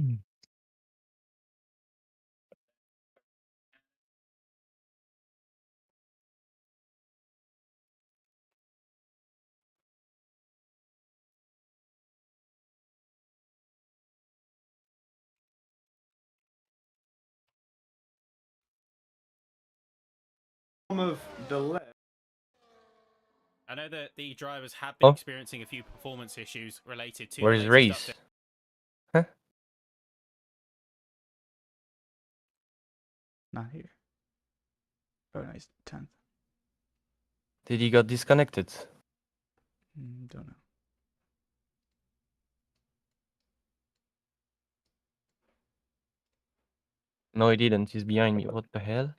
Mm. Of the left. I know that the drivers have been Oh. experiencing a few performance issues related to Where the is latest Race? update. Huh? Not here. Oh, nice. 10th. Did he got disconnected? Don't know. No, he didn't. He's behind me. What the hell?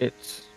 It's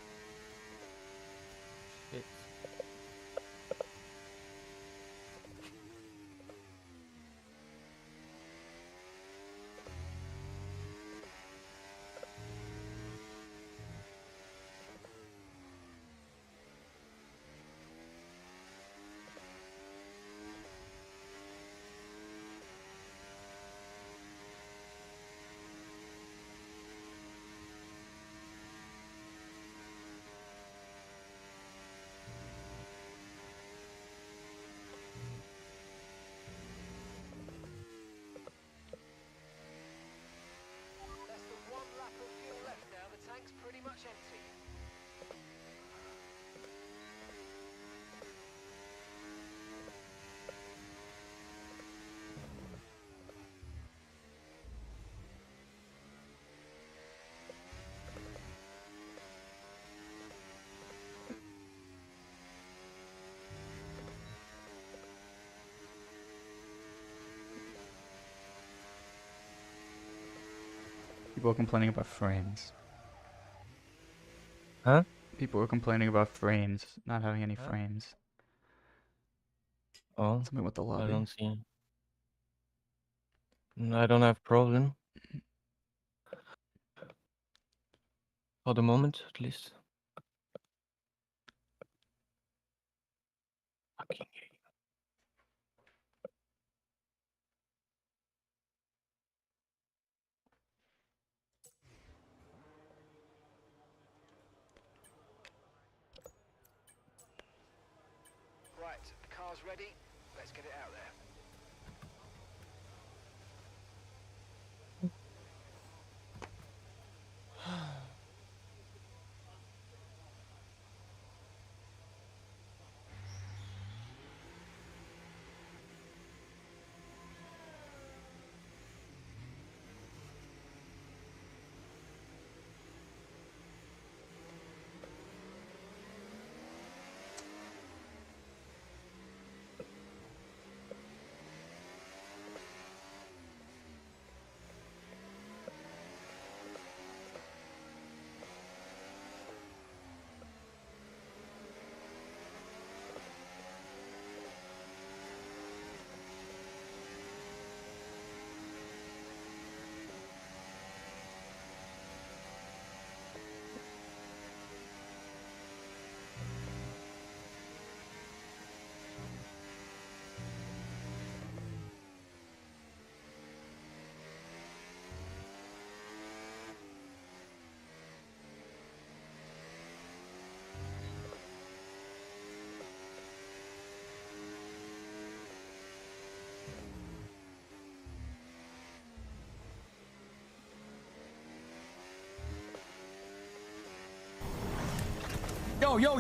Less than one lap of fuel left now. The tank's pretty much empty. People are complaining about frames. huh? People are complaining about frames, not having any Huh? frames. Oh, Something with the I lobby. don't see. I don't have problem. For the moment, at least. Fucking hell. Right, the car's ready. Let's get it out there. Yo,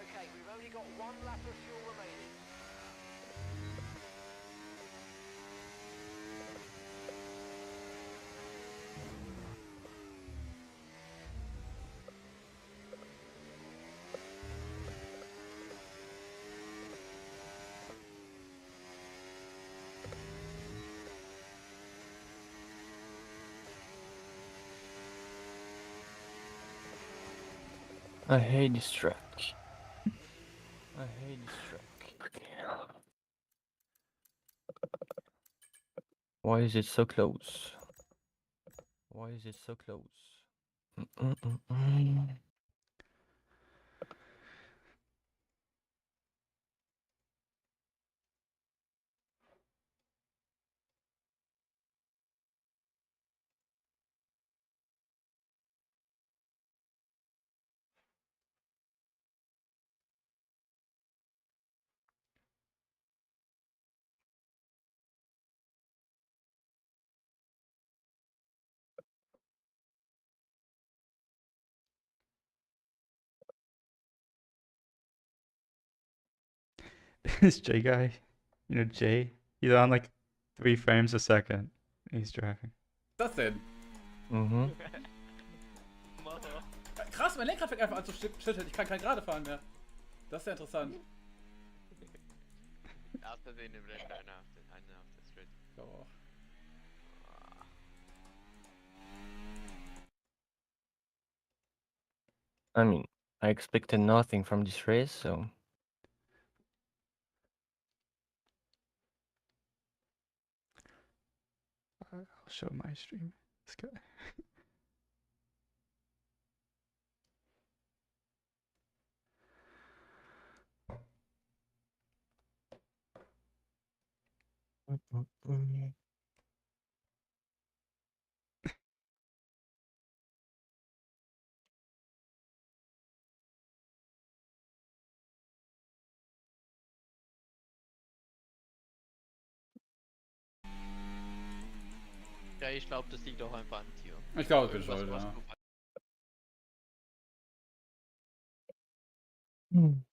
Okay, we've only got one lap of fuel remaining. I hate this track. I hate this track. Why is it so close? Why is it so close? This J guy, you know Jay, he's on like 3 frames a second. He's driving. Was ist das denn? Mhm. Krass, mein Lenkrad fängt einfach an zu schütteln. Ich kann kein gerade fahren mehr. Das ist ja interessant. Aus Versehen im Rennen einer auf der Street. So. I mean, I expected nothing from this race, so I'll show my stream. This guy. Ja, ich glaube, das liegt auch einfach an dir. Ich glaube, ich bin Irgendwas, schuld, was ja. du Hmm.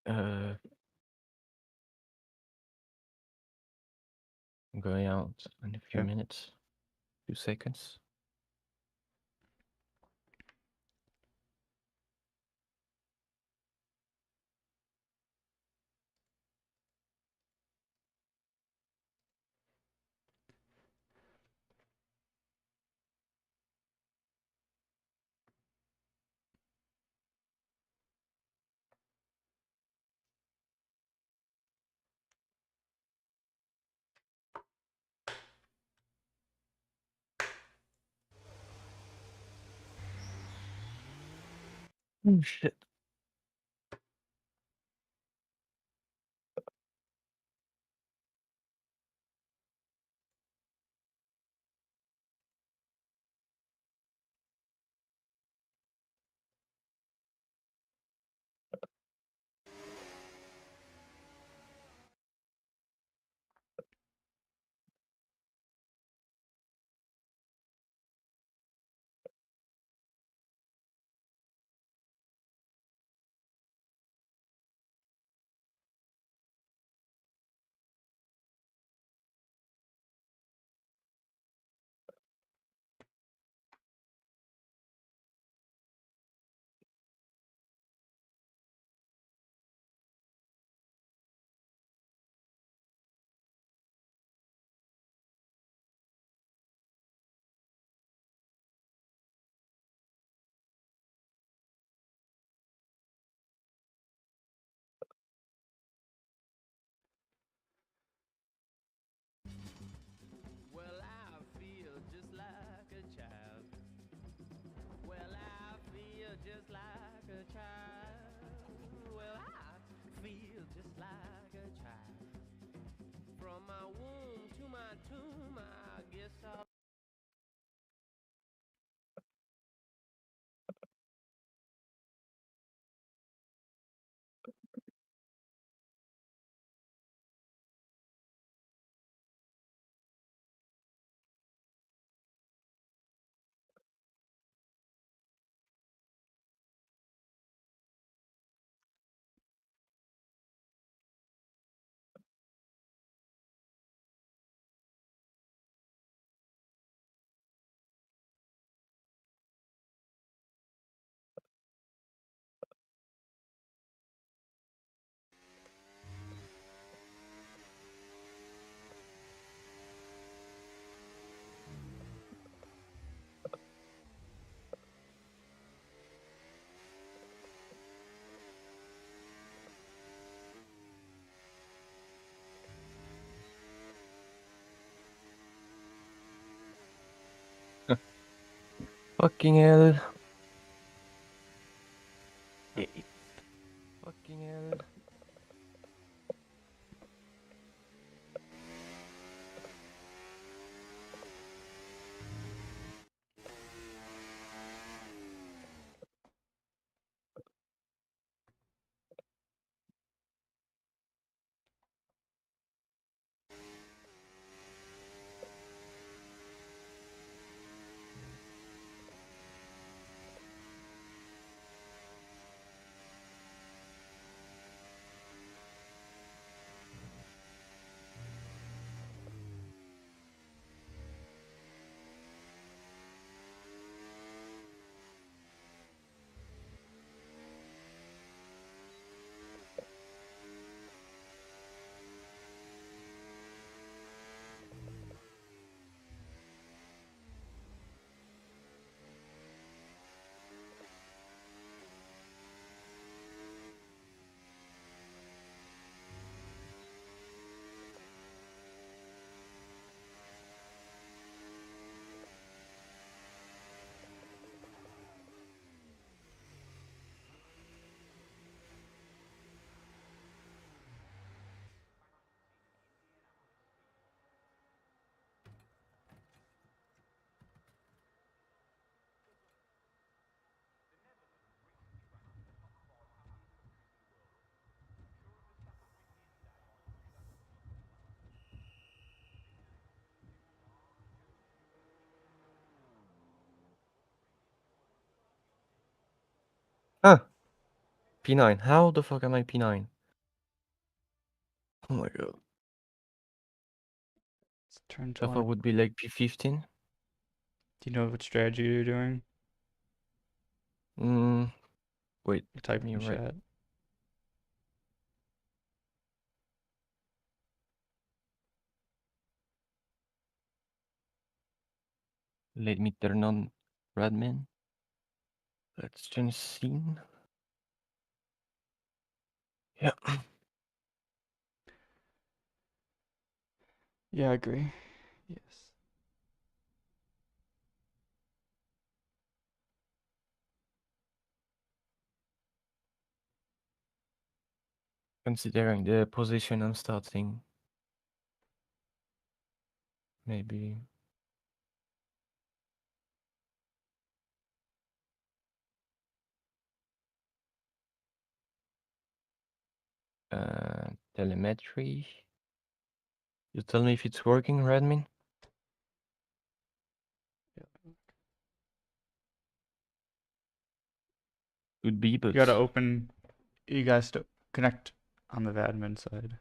I'm going out in a few Yeah. minutes. Few seconds. Oh shit. Well, I feel just like a child. Well, I feel just like a child. Well, I feel just like a child. From my womb to my tomb, I guess I'll. Fucking hell. Fucking hell. Huh. P9. How the fuck am I P9? Oh my god. It's turn Alpha 20. would be like P15. Do you know what strategy you're doing? Wait, Type me in right. chat. Let me turn on Radman. Let's change scene. Yeah. Yeah, I agree. Yes. Considering the position I'm starting. Maybe. Telemetry. You tell me if it's working, Radmin? Yeah. Could be, but You gotta open. You guys to connect on the admin side.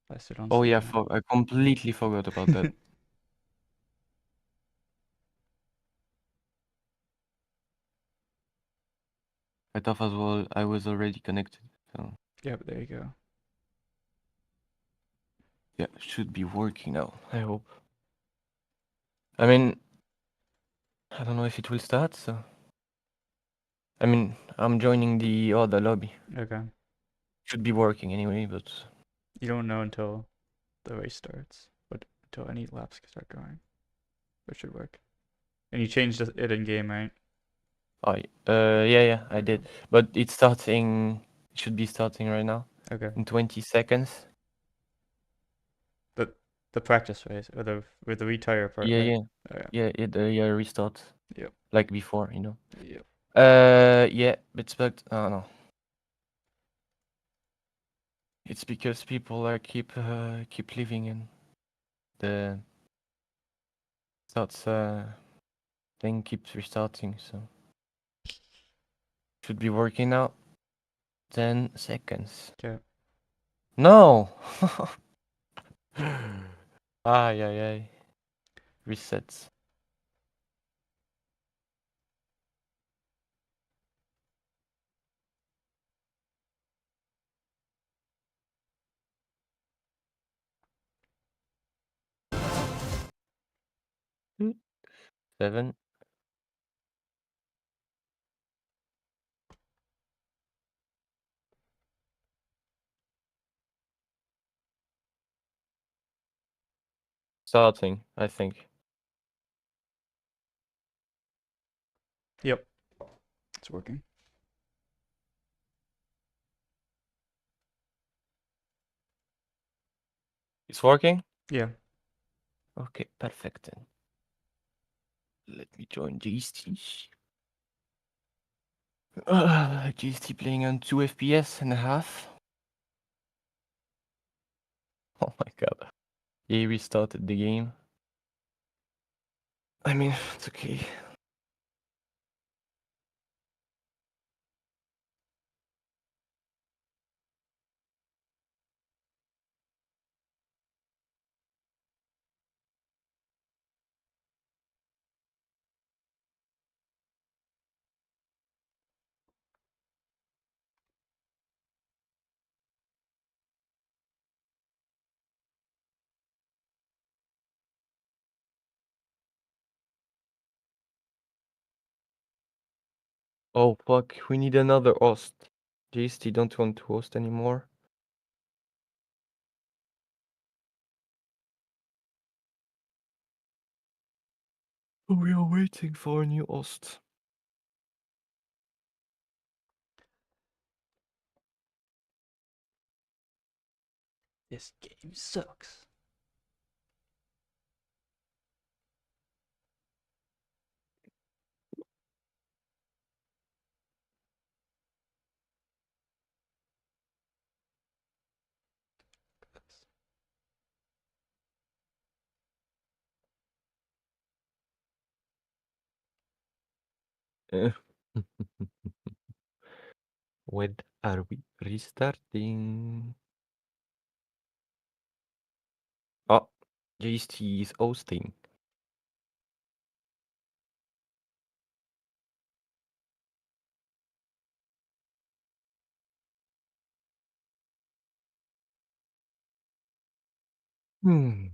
I still don't oh see yeah, it. I completely forgot about that. I thought as well I was already connected. So Yep, there you go. yeah, should be working now. I hope. I mean, I don't know if it will start. So I mean, I'm joining the other lobby. Okay. Should be working anyway, but You don't know until the race starts, but until any laps start going, it should work. And you changed it in game, right? yeah, I did. But it's starting. It should be starting right now Okay. in 20 seconds. The practice race or the with the retire part, Yeah, right? yeah, Okay. yeah. Yeah, restart. Yep. Like before, you know. Yep. Yeah, it's bugged. Oh no. It's because people keep leaving and the starts thing keeps restarting, so should be working now. 10 seconds. Okay. No. Ay ay ay. Resets. Hmm. 7. Starting, I think. Yep. It's working. It's working? Yeah. Okay, perfect then. Let me join GST. GST playing on 2 FPS and a half. Oh my god. He restarted the game. I mean, it's okay. Oh fuck, we need another host. GST don't want to host anymore. We are waiting for a new host. This game sucks. Eh. When are we restarting? JST is hosting. Hmm.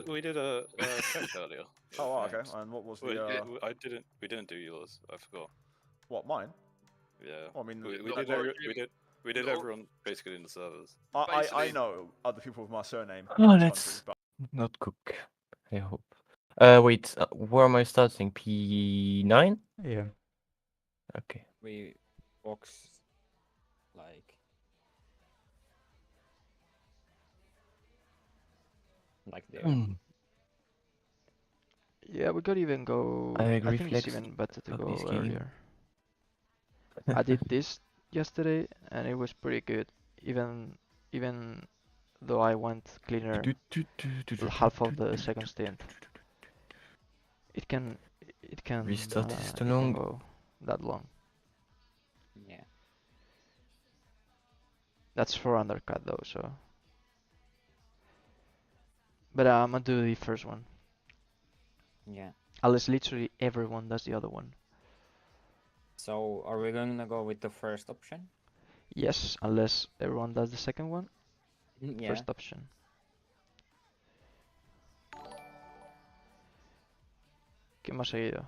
We did a test earlier. Oh, with okay. names. And what was Well, the? I didn't. We didn't do yours. I forgot. What, mine? Yeah. Well, I mean, we No, did. but We did no. everyone basically in the servers. I basically- know other people with my surname Oh, in this let's country, but not cook. I hope. Wait. Where am I starting? P9? Yeah. Okay. We box like there. Hmm. Yeah, we could even go. I I agree, think it's Flex. even better to Fuck go this game. earlier. I did this yesterday and it was pretty good. Even though I went cleaner half of the second stint. It can Restart is too it can long. go that long. Yeah. That's for undercut though, so. But I'm gonna do the first one. Yeah. Unless literally everyone does the other one. So are we gonna go with the first option? Yes, unless everyone does the second one. Yeah. First option. ¿Qué más ha seguido?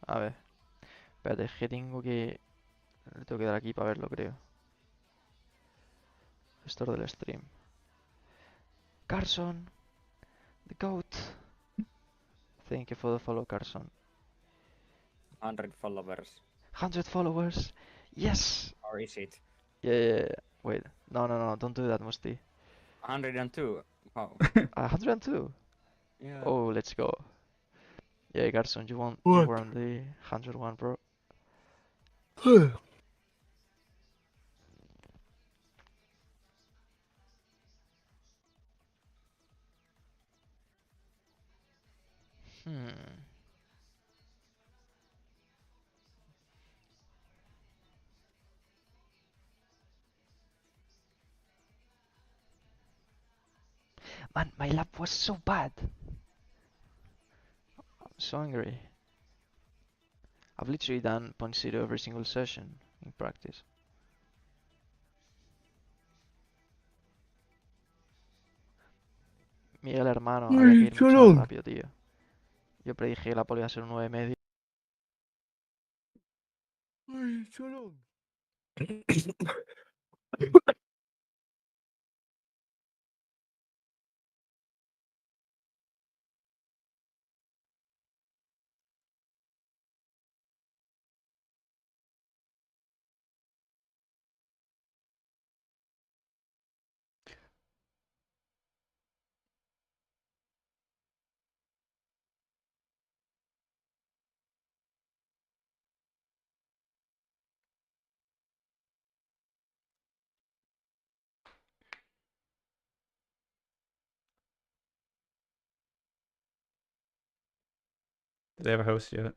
A ver. Espérate, es que tengo que... Le tengo que dar aquí para verlo, creo. Gestor del stream. Carson! The GOAT! Thank you for the follow, Carson. 100 followers. 100 followers! Yes! Or is it Yeah. Wait. No, don't do that, Musti. 102? Wow. 102? Yeah. Oh, let's go. Yeah, Carson, you What? were on the 101, bro. Hmm. Man, my lap was so bad. I'm so angry. I've literally done 0.0 every single session in practice. Miguel, hermano, había que ir mucho más rápido, tío. Yo predije que la pole iba a ser un 9,5. Ay, so long. Do they have a host yet?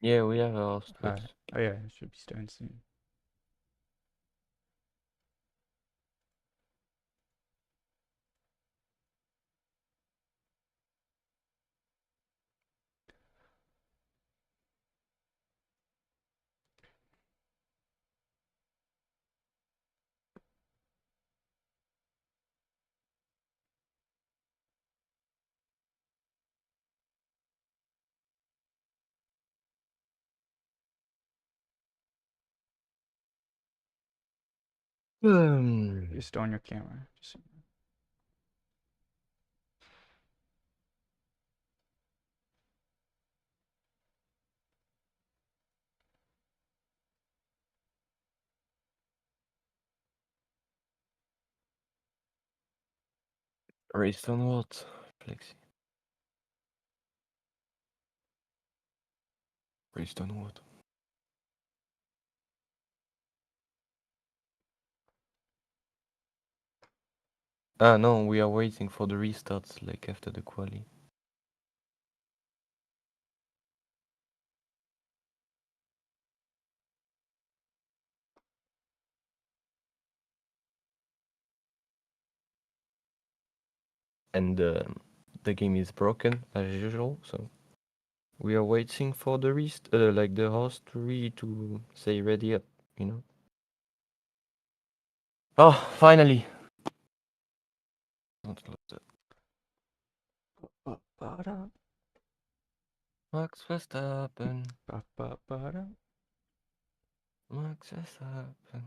Yeah, we have a host, but Oh yeah, it should be starting soon. You're still on your camera. Just... raised on what? Flexi. Raised on what? Ah, no, we are waiting for the restarts, like after the quali. And the game is broken as usual, so we are waiting for the like the host to say ready up, you know. Oh, finally! Not close that. Max Verstappen. Max Verstappen.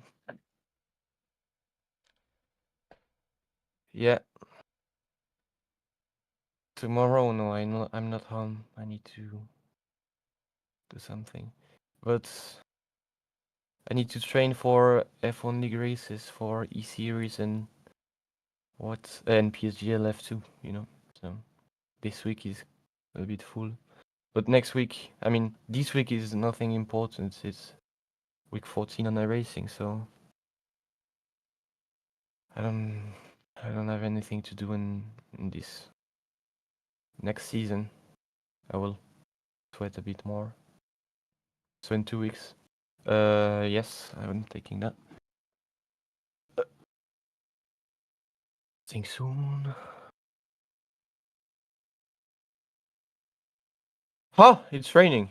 Yeah. Tomorrow, no, I'm not home. I need to do something. But I need to train for F1 League races for E-Series and PSGL F2, you know. So this week is a bit full. But next week, I mean, this week is nothing important. It's week 14 on iRacing, so I don't have anything to do in this next season. I will sweat a bit more. So in 2 weeks. Yes, I'm taking that. Think soon. Huh? It's raining.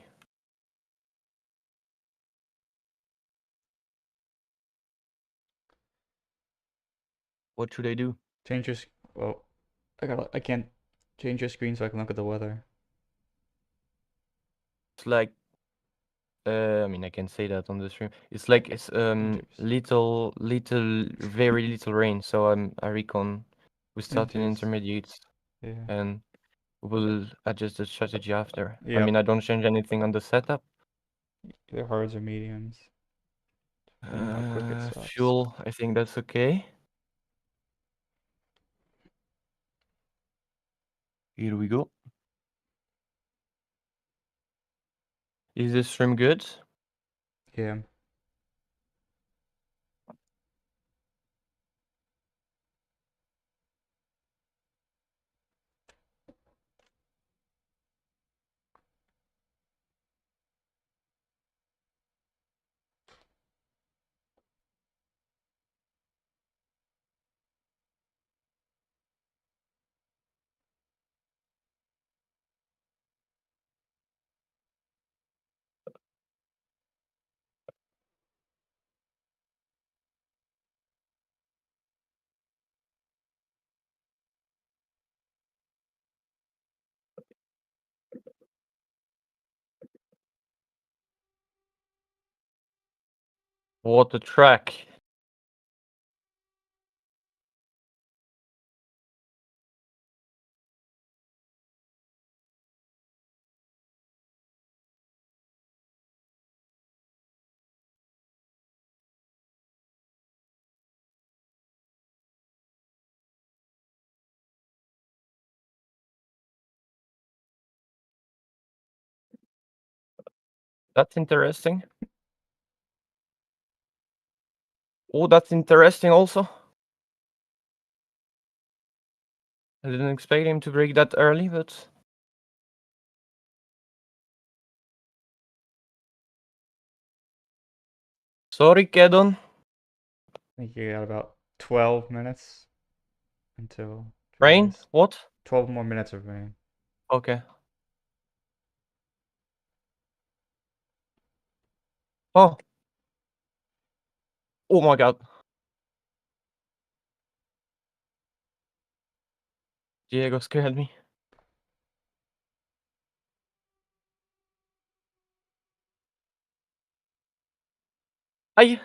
What should I do? Change your. Well, I can't change your screen so I can look at the weather. It's like I mean, I can say that on the stream. It's like it's little, very little rain. So I reckon we start in Winters. intermediates, Yeah. and we'll adjust the strategy after. I Yep. mean, I don't change anything on the setup. Either hards or mediums. Depending how quick it stops. Fuel, I think that's okay. Here we go. Is the stream good? Yeah. What a track! That's interesting. Oh, that's interesting also. I didn't expect him to break that early, but Sorry, Kedon. I think you got about 12 minutes until Rain? race. What? 12 more minutes of rain. Okay. Oh. Oh my god. Diego scared me. Ay!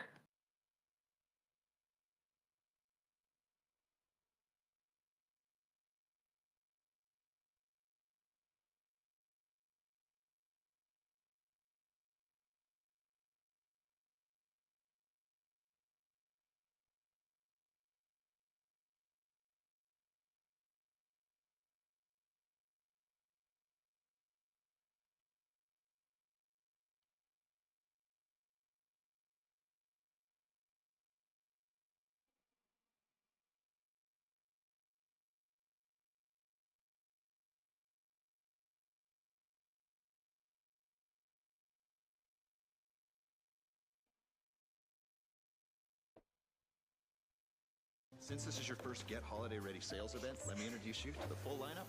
Since this is your first Get Holiday Ready sales event, let me introduce you to the full lineup.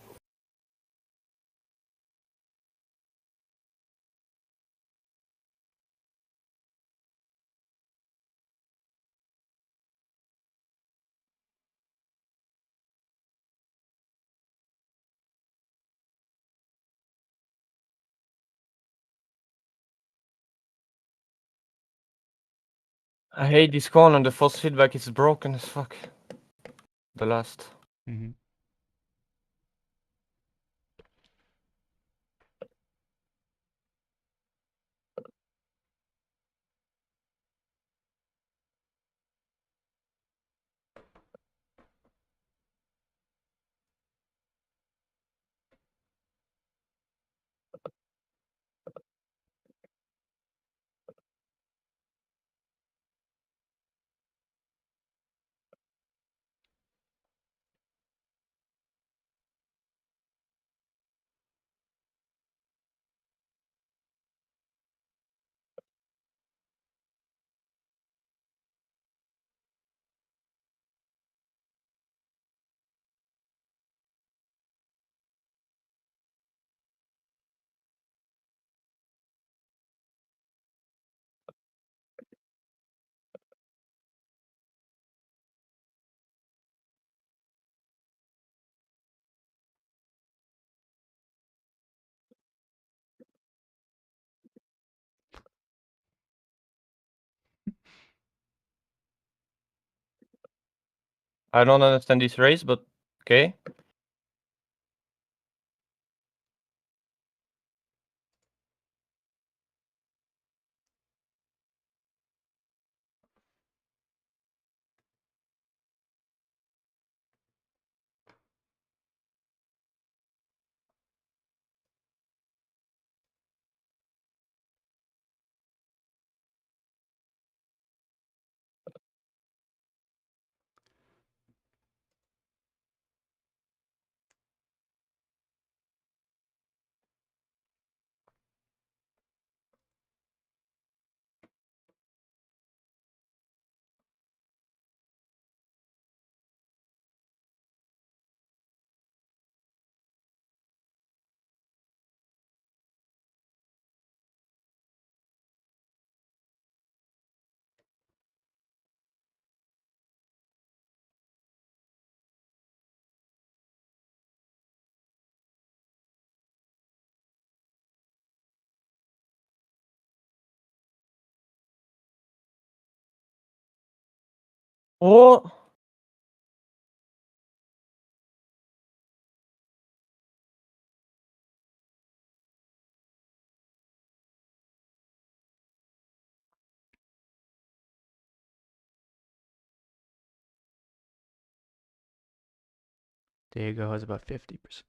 I hate this corner, the force feedback is broken as fuck. The last. Mm-hmm. I don't understand this race, but okay. Oh! Diego has about 50%.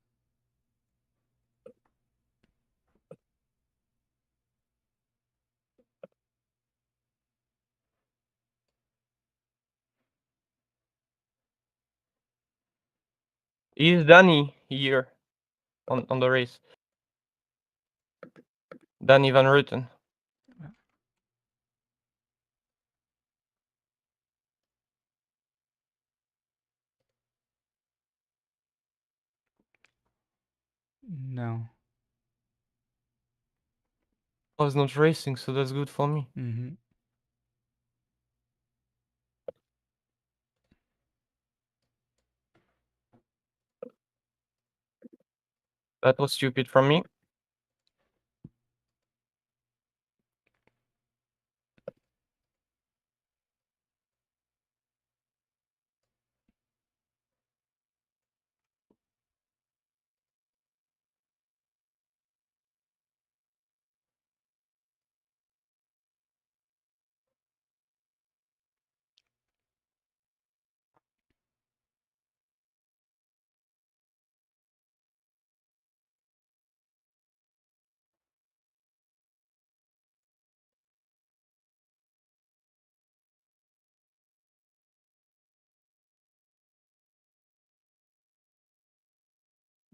Is Danny here on the race? Danny Van Ruten. No. I was not racing, so that's good for me. Mm-hmm. That was stupid from me.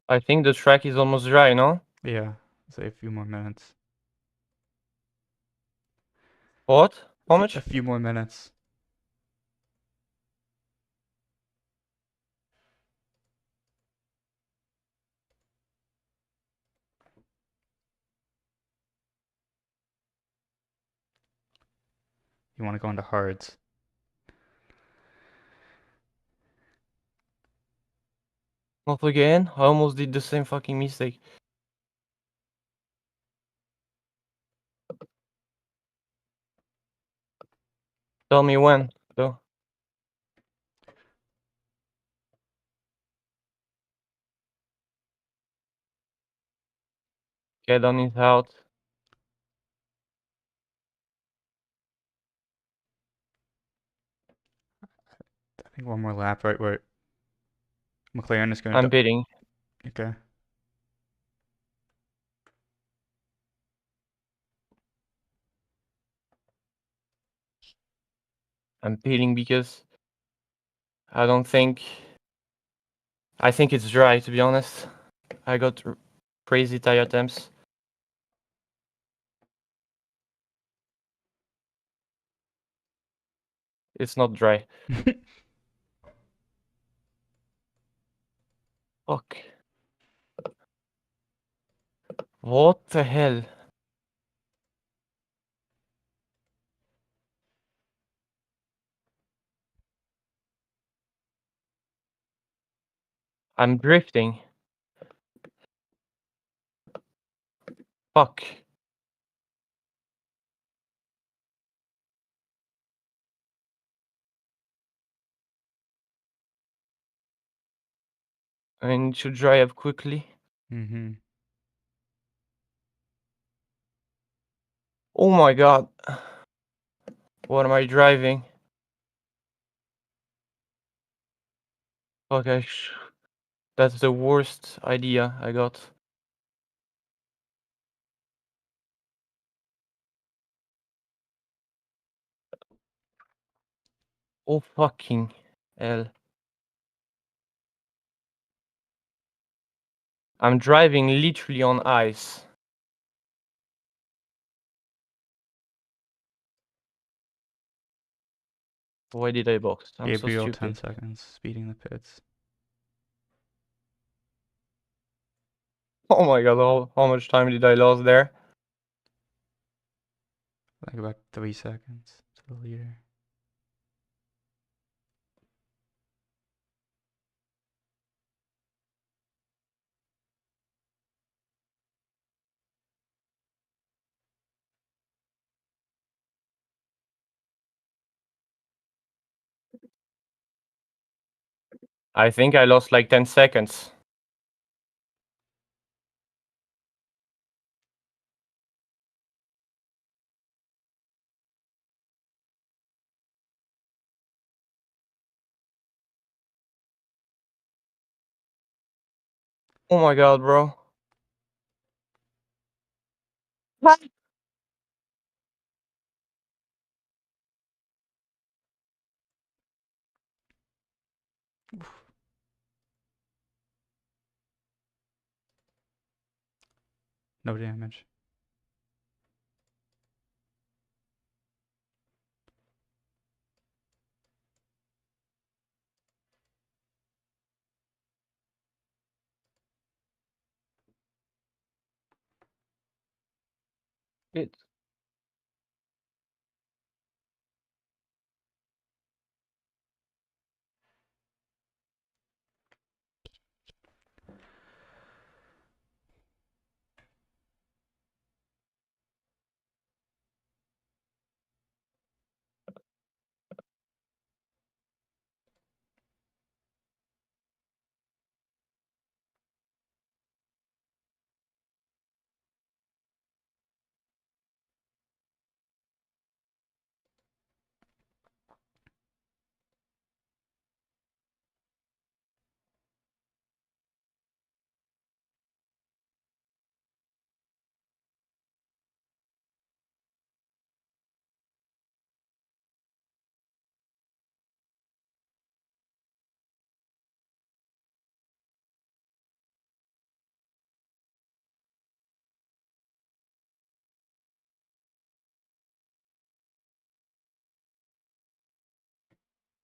I think the track is almost dry, no? Yeah. Say a few more minutes. What? How A much? few more minutes. You want to go into hards. Not again? I almost did the same fucking mistake. Tell me when, though. Get on it out. I think one more lap, right, where McLaren is going I'm to... bidding. Okay. I'm bidding because I don't think... I think it's dry, to be honest. I got crazy tire temps. It's not dry. Fuck. What the hell? I'm drifting. Fuck. I need to dry up quickly. Mm-hmm. Oh my god. What am I driving? Fuck, that's the worst idea I got. Oh fucking hell. I'm driving literally on ice. Why did I box? I'm so Gabriel, 10 stupid. seconds. Speeding the pits. Oh my god, how much time did I lose there? Like about 3 seconds to the leader. I think I lost like 10 seconds. Oh my god, bro. No damage. Good.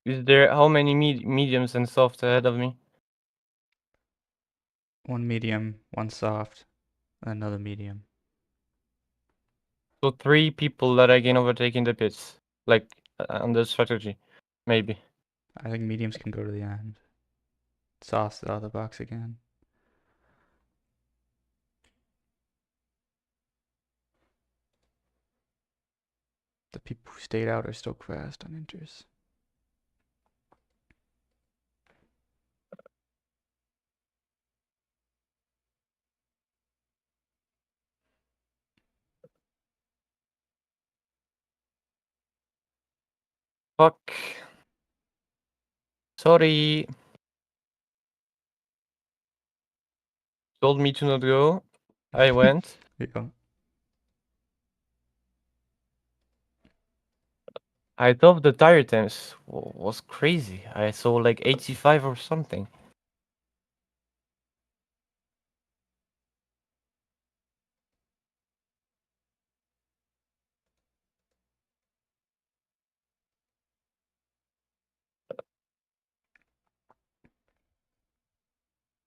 Is there how many mediums and softs ahead of me? One medium, one soft, another medium. So 3 people that I can overtake in the pits, like on the strategy, maybe. I think mediums can go to the end. Softs out of the box again. The people who stayed out are still fast on inters. Fuck. Sorry. Told me to not go. I went. Yeah. I thought the tire times was crazy. I saw like 85 or something.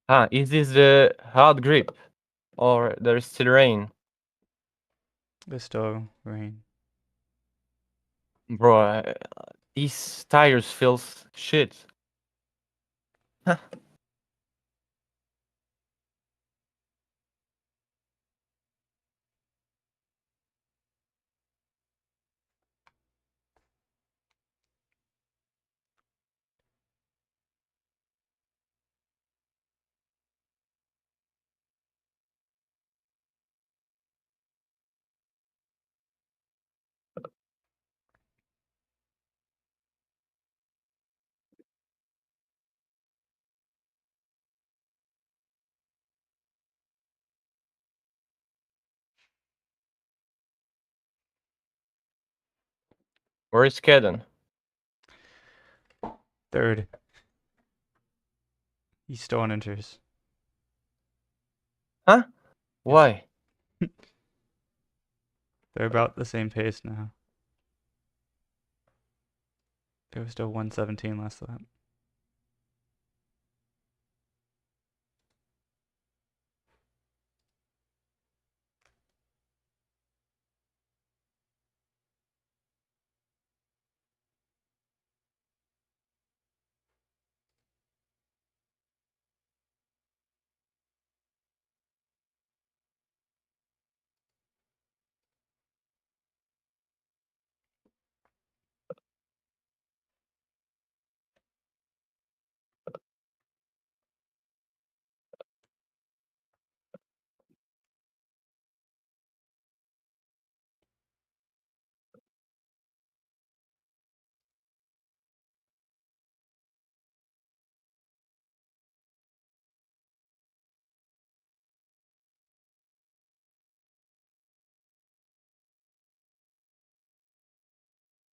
Ah, is this the hard grip? Or there's still rain? There's still rain. Bro, these tires feels shit. Where is Kedon? Third. He's still on inters. Huh? Why? They're about the same pace now. They were still 117 last lap.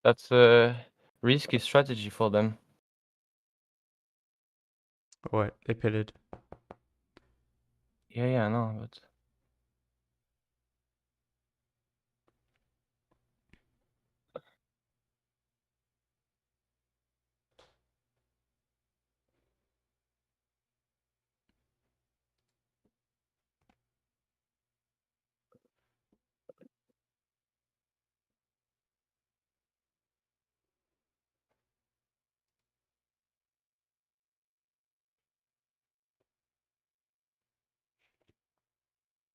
That's a risky strategy for them. What? They pitted. Yeah, I know, but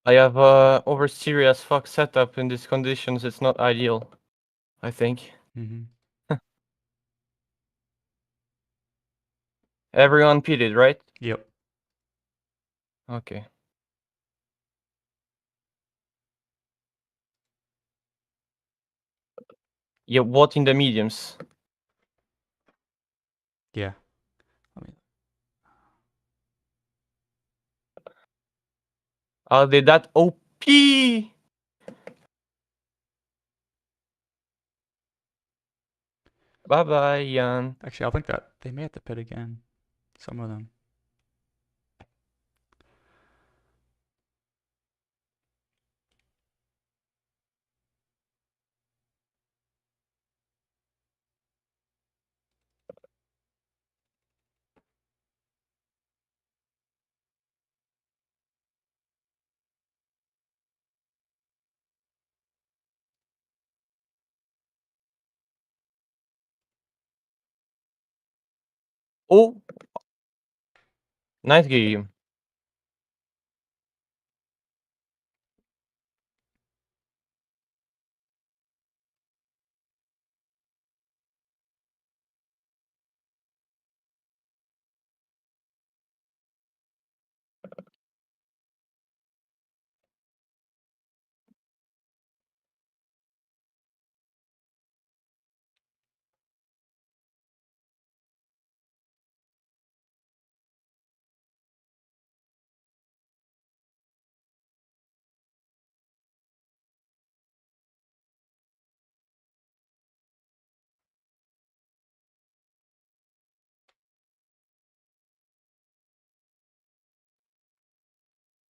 I have a oversteery as fuck setup in these conditions. It's not ideal, I think. Mm-hmm. Everyone pitted, right? Yep. Okay. Yeah, what in the mediums? Yeah. I mean, Are they that OP? Bye bye, Jan. actually, I think that they may have to pit again. Some of them. Oh! Nice game.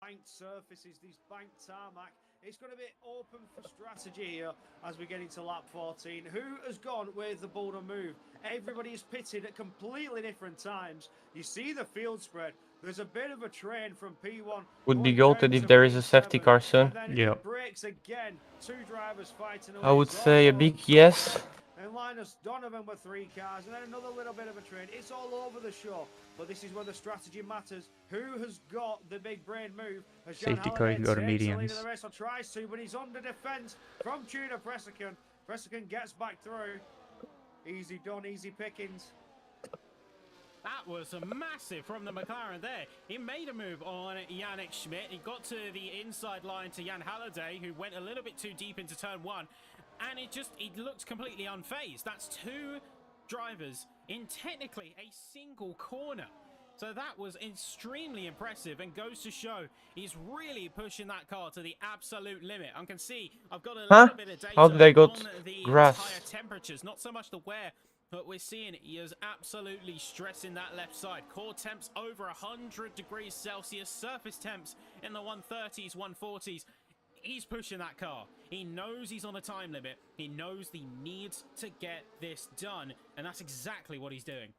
Banked surfaces, these banked tarmac. It's going to be open for strategy here as we get into lap 14. Who has gone with the bolder move? Everybody is pitted at completely different times. You see the field spread. There's a bit of a train from P1. Would be going goated down if to there is a safety P7, car soon. and then Yeah. it breaks again. Two drivers fighting away. I would say a big yes. And Linus Donovan with 3 cars, and then another little bit of a train. It's all over the show, but this is where the strategy matters. Who has got the big brain move? As Jan Safety car, Halliday you go to takes the lead of mediums. the race, or tries to, but he's under defence from Tudor Pressican. Pressican gets back through. Easy done, easy pickings. That was a massive from the McLaren there. He made a move on Yannick Schmidt. He got to the inside line to Jan Halliday, who went a little bit too deep into turn 1. And it looked completely unfazed. That's 2 drivers in technically a single corner. So that was extremely impressive and goes to show he's really pushing that car to the absolute limit. I can see I've got a little bit of data How did I got on the grass? tire temperatures, not so much the wear, but we're seeing he is absolutely stressing that left side. Core temps over 100 degrees Celsius, surface temps in the 130s, 140s. He's pushing that car. He knows he's on a time limit. He knows he needs to get this done, and that's exactly what he's doing.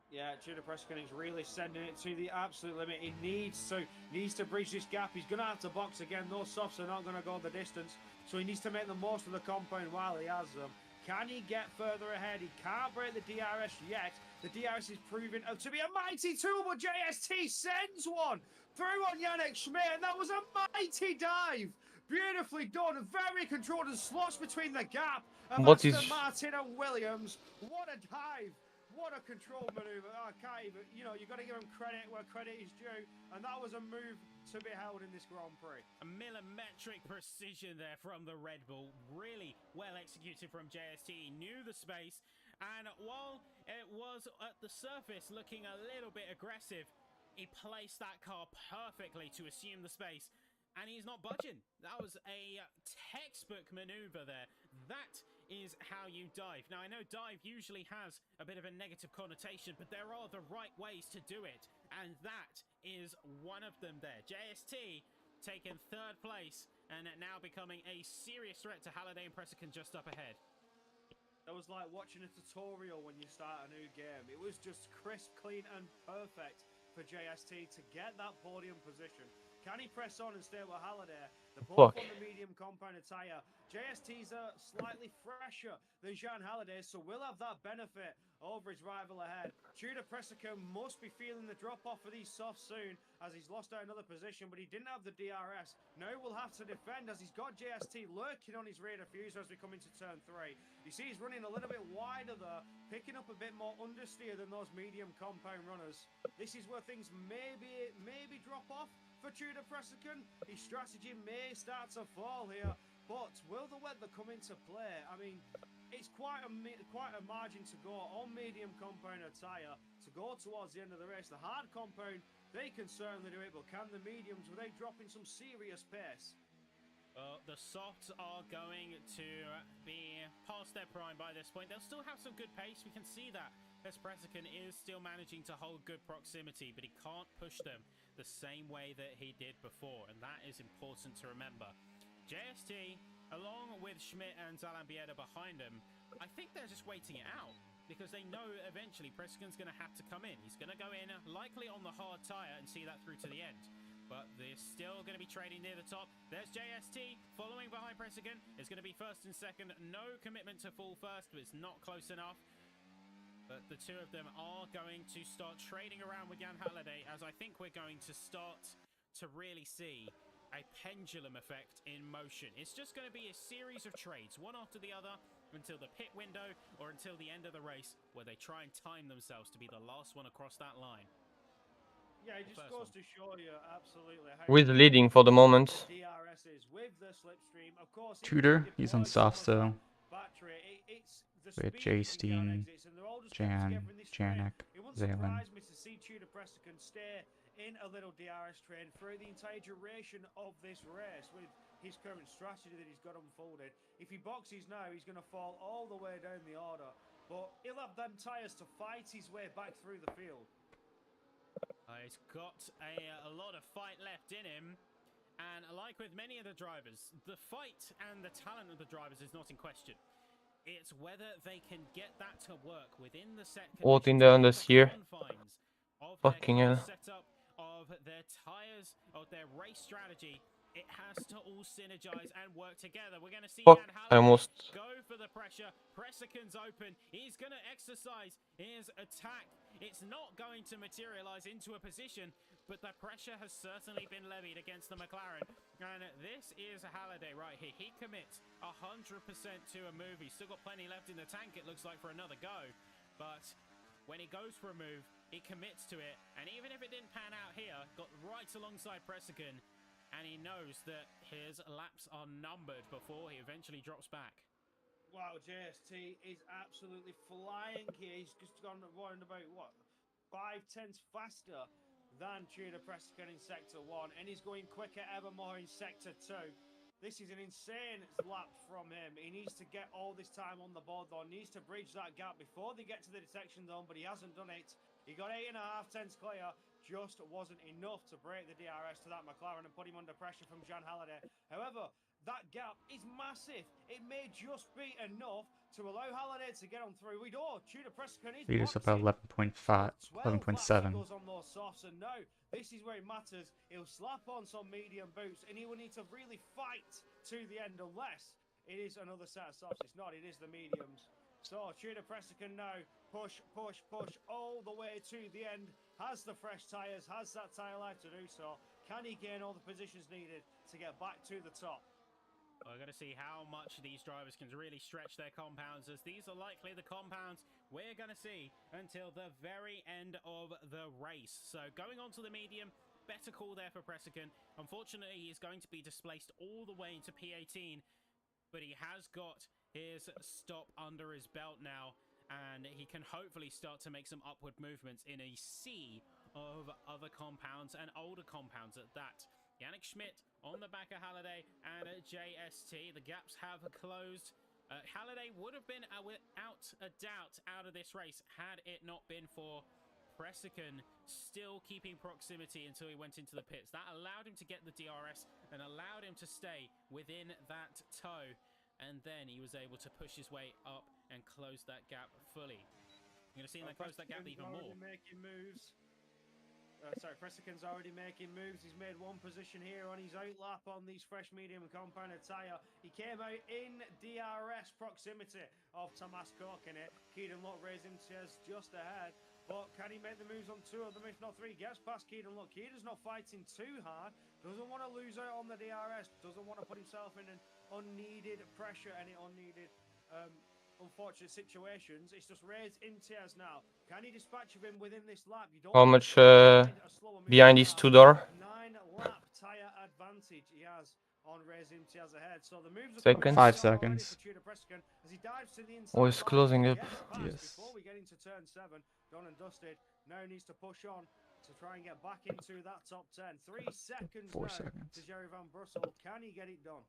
Yeah, Tudor Pressican is really sending it to the absolute limit. He needs to bridge this gap. He's going to have to box again. Those softs are not going to go the distance, so he needs to make the most of the compound while he has them. Can he get further ahead? He can't break the DRS yet. The DRS is proving to be a mighty tool, but JST sends one through on Yannick Schmidt, and that was a mighty dive. Beautifully done, very controlled, and slots between the gap of Aston Martin and Williams. What a dive. What a control maneuver. I can't even, you've got to give him credit where credit is due. And that was a move to be held in this Grand Prix. A millimetric precision there from the Red Bull. Really well executed from JST. He knew the space. And while it was at the surface looking a little bit aggressive, he placed that car perfectly to assume the space. And he's not budging. That was a textbook maneuver there. That is how you dive. Now, I know dive usually has a bit of a negative connotation, but there are the right ways to do it. And that is one of them there. JST taking 3rd place and now becoming a serious threat to Halliday and Pressican just up ahead. That was like watching a tutorial when you start a new game. It was just crisp, clean, and perfect for JST to get that podium position. Can he press on and stay with Halliday? They're both Fuck. on the medium compound attire. JST's are slightly fresher than Jean Halliday, so will have that benefit over his rival ahead. Tudor Pressica must be feeling the drop-off for these softs soon, as he's lost out another position, but he didn't have the DRS. Now will have to defend, as he's got JST lurking on his rear diffuser as we come into turn 3. You see he's running a little bit wider there, picking up a bit more understeer than those medium compound runners. This is where things maybe drop off for Tudor Pressica. His strategy may start to fall here, but will the weather come into play? I mean, it's quite a margin to go on medium compound attire to go towards the end of the race. The hard compound, they can certainly do it, but can the mediums without dropping some serious pace? The softs are going to be past their prime by this point. They'll still have some good pace. We can see that as Pressican is still managing to hold good proximity, but he can't push them the same way that he did before, and that is important to remember. JST, along with Schmidt and Zalambieta behind him, I think they're just waiting it out because they know eventually Pressican's going to have to come in. He's going to go in likely on the hard tyre and see that through to the end. But they're still going to be trading near the top. There's JST following behind Pressican. It's going to be first and second. No commitment to full first, but it's not close enough. But the two of them are going to start trading around with Jan Halliday, as I think we're going to start to really see a pendulum effect in motion. It's just going to be a series of trades, one after the other, until the pit window or until the end of the race, where they try and time themselves to be the last one across that line. Yeah, it just goes to show you absolutely how Who is leading for the moment? DRS is with the slipstream. Of course, Tudor, he's on soft still. Battery, it's the With speed J-Steen, exits, and they're all just Jan, together in this train. Janik, It wouldn't Zalen. surprise me to see Tudor Pressican stay in a little DRS train through the entire duration of this race with his current strategy that he's got unfolded. If he boxes now, he's going to fall all the way down the order, but he'll have them tyres to fight his way back through the field. He's got a lot of fight left in him, and like with many of the drivers, the fight and the talent of the drivers is not in question. It's whether they can get that to work within the set What in conditions, this here? confines of Fucking their hell. setup, of their tires, of their race strategy. It has to all synergize and work together. We're going to see Fuck, Jan I Halliday almost... go for the pressure. Pressican's open. He's going to exercise his attack. It's not going to materialize into a position, but the pressure has certainly been levied against the McLaren. And this is Halliday right here. He commits 100% to a move. He's still got plenty left in the tank, it looks like, for another go. But when he goes for a move, he commits to it. And even if it didn't pan out here, got right alongside Pressican, and he knows that his laps are numbered before he eventually drops back. Wow, JST is absolutely flying here. He's just gone around about, what, 5/10 faster than Tudor Pressican in Sector 1, and he's going quicker ever more in Sector 2. This is an insane lap from him. He needs to get all this time on the board, though. Needs to bridge that gap before they get to the detection zone, but he hasn't done it. He got 8.5 tenths clear. Just wasn't enough to break the DRS to that McLaren and put him under pressure from Jan Halliday. However, that gap is massive. It may just be enough to allow Halliday to get on through. We know Tudor Pressican is Lead us about boxing. 11.5, 11.7. Goes on those softs, and now this is where it matters. He'll slap on some medium boots, and he will need to really fight to the end, unless it is another set of softs. It's not. It is the mediums. So Tudor Pressican now push all the way to the end. Has the fresh tyres, has that tyre life to do so. Can he gain all the positions needed to get back to the top? We're going to see how much these drivers can really stretch their compounds, as these are likely the compounds we're going to see until the very end of the race. So going on to the medium, better call there for Pressican. Unfortunately, he's going to be displaced all the way into P18, but he has got his stop under his belt now, and he can hopefully start to make some upward movements in a sea of other compounds and older compounds at that. Yannick Schmidt on the back of Halliday and JST. The gaps have closed. Halliday would have been without a doubt out of this race had it not been for Pressican still keeping proximity until he went into the pits. That allowed him to get the DRS and allowed him to stay within that tow. And then he was able to push his way up and close that gap fully. You're going to see him close that gap even more. Making moves. Sorry, Presican's already making moves. He's made one position here on his outlap on these fresh medium compounded tyre. He came out in DRS proximity of Tomas Kokine. Keaton Look raising Tiaz just ahead. But can he make the moves on two of them, if not three? Gets past Keaton Look. Keaton's not fighting too hard. Doesn't want to lose out on the DRS. Doesn't want to put himself in an unneeded pressure, any unneeded unfortunate situations. It's just raised in Tiaz now. Can he dispatch of him within this lap? You don't How want much to a slower moving behind these car. 2 door? 9-lap tyre advantage he has on raising Tiaz ahead. So the moves are Seconds. 5 already seconds. for Tudor Presican as he dives to the inside. Oh, it's line, closing up. gets past Yes. Before we get into turn 7, done and dusted. Now needs to push on to try and get back into that top 10. 3 seconds 4 now seconds. to Jerry Van Brussel. Can he get it done?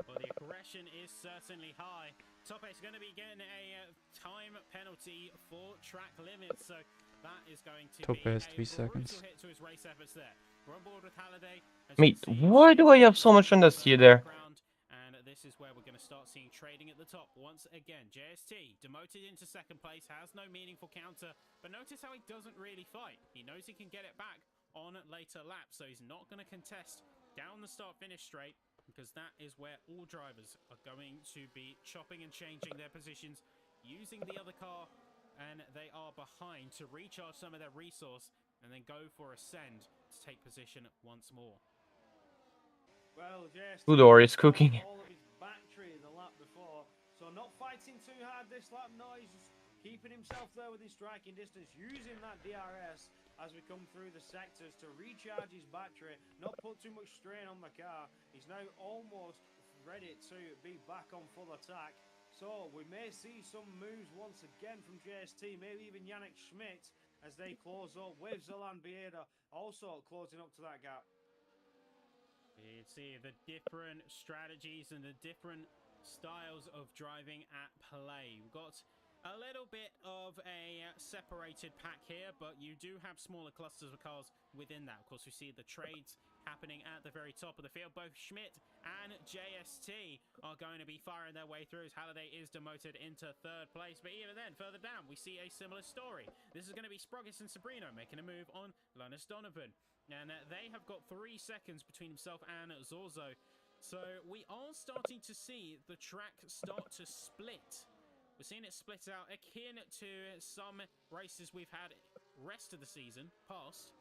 Well, the aggression is certainly high. Top 8 is going to be getting a time penalty for track limits, so that is going to Top be eight, a 3 brutal seconds. hit to his race efforts there. We're on board with Halliday. As Mate, you can see, why do I have so much in the understeer there? background, and this is where we're going to start seeing trading at the top once again. JST demoted into second place, has no meaningful counter, but notice how he doesn't really fight. He knows he can get it back on later laps, so he's not going to contest down the start-finish straight, because that is where all drivers are going to be chopping and changing their positions, using the other car, and they are behind to recharge some of their resource and then go for a send to take position once more. Well, JST 2 door is cooking. all of his battery the lap before, so not fighting too hard this lap. No, he's just keeping himself there within striking distance, using that DRS as we come through the sectors to recharge his battery, not put too much strain on the car. He's now almost ready to be back on full attack. So we may see some moves once again from JST, maybe even Yannick Schmidt as they close up with Zolan Bieda also closing up to that gap. You see the different strategies and the different styles of driving at play. We've got a little bit of a separated pack here, but you do have smaller clusters of cars within that. Of course, we see the trades happening at the very top of the field. Both Schmidt and JST are going to be firing their way through as Halliday is demoted into third place. But even then, further down, we see a similar story. This is going to be Sproggis and Sabrino making a move on Linus Donovan. And they have got 3 seconds between himself and Zorzo. So we are starting to see the track start to split. We're seeing it split out akin to some races we've had rest of the season past,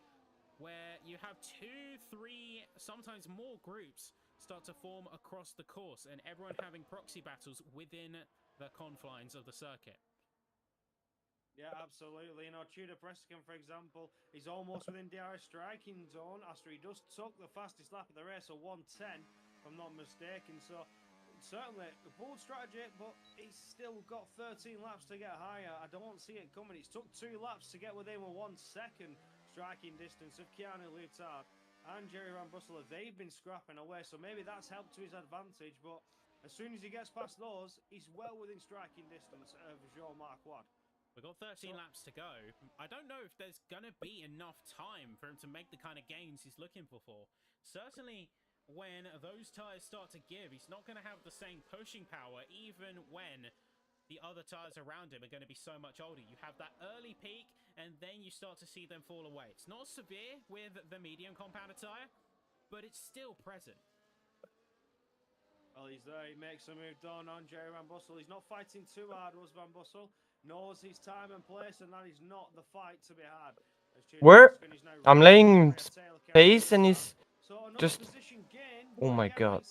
where you have 2, 3, sometimes more groups start to form across the course and everyone having proxy battles within the confines of the circuit. Yeah, absolutely. You know, Tudor Presican, for example, is almost within DRS striking zone after he just took the fastest lap of the race, a 1:10, if I'm not mistaken. So, certainly a bold strategy, but he's still got 13 laps to get higher. I don't see it coming. It's took 2 laps to get within a 1 second striking distance of Keanu Littard and Jerry Van Brussel. They've been scrapping away, so maybe that's helped to his advantage. But as soon as he gets past those, he's well within striking distance of Jean-Marc Wad. We've got 13 laps to go. I don't know if there's going to be enough time for him to make the kind of gains he's looking for. Certainly, when those tyres start to give, he's not going to have the same pushing power, even when the other tyres around him are going to be so much older. You have that early peak, and then you start to see them fall away. It's not severe with the medium compounded tyre, but it's still present. Well, he's there. He makes a move down on Jerry Van Brussel. He's not fighting too hard, was Van Brussel. Knows his time and place, and that is not the fight to be had. Where? I'm laying space and he's so just... gain, Oh my god.